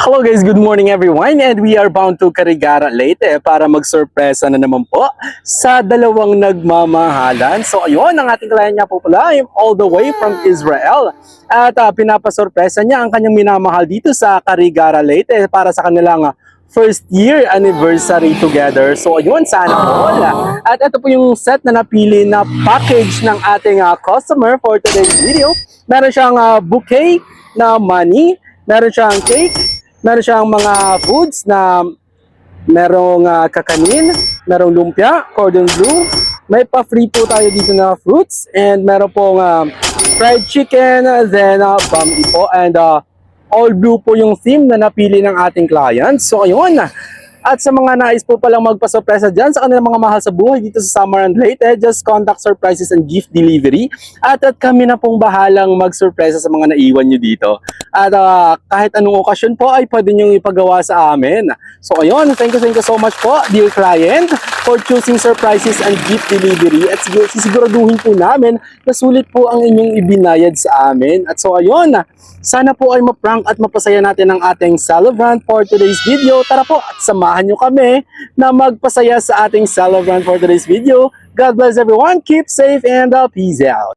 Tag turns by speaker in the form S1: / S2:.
S1: Hello guys, good morning everyone, and we are bound to Carigara Leyte para magsurpresa na naman po sa dalawang nagmamahalan. So ayun, ang ating klient niya po pala all the way from Israel at pinapasurpresa niya ang kanyang minamahal dito sa Carigara Leyte para sa kanilang first year anniversary together. So ayun, sana all. At ito po yung set na napili na package ng ating customer for today's video. Meron siyang bouquet na money, meron siyang cake, meron siyang mga foods na merong kakanin, merong lumpia, cordon bleu, may pa-free po tayo dito na fruits, and meron pong fried chicken, then bami po, and all blue po yung theme na napili ng ating client. So ayun, at sa mga nais po palang magpasurpresa dyan sa kanilang mga mahal sa buhay dito sa Samaran Leyte, just contact Surprises and Gift Delivery at kami na pong bahalang magsurpresa sa mga naiwan nyo dito. At kahit anong okasyon po ay pwede nyo ipagawa sa amin. So ayun, thank you so much po dear client for choosing Surprises and Gift Delivery, at sisiguraduhin po namin na sulit po ang inyong ibinayad sa amin. At so ayun, sana po ay ma-prank at mapasaya natin ang ating celebrant for today's video. Tara po at samahan nyo kami na magpasaya sa ating celebrant for today's video. God bless everyone, keep safe, and peace out.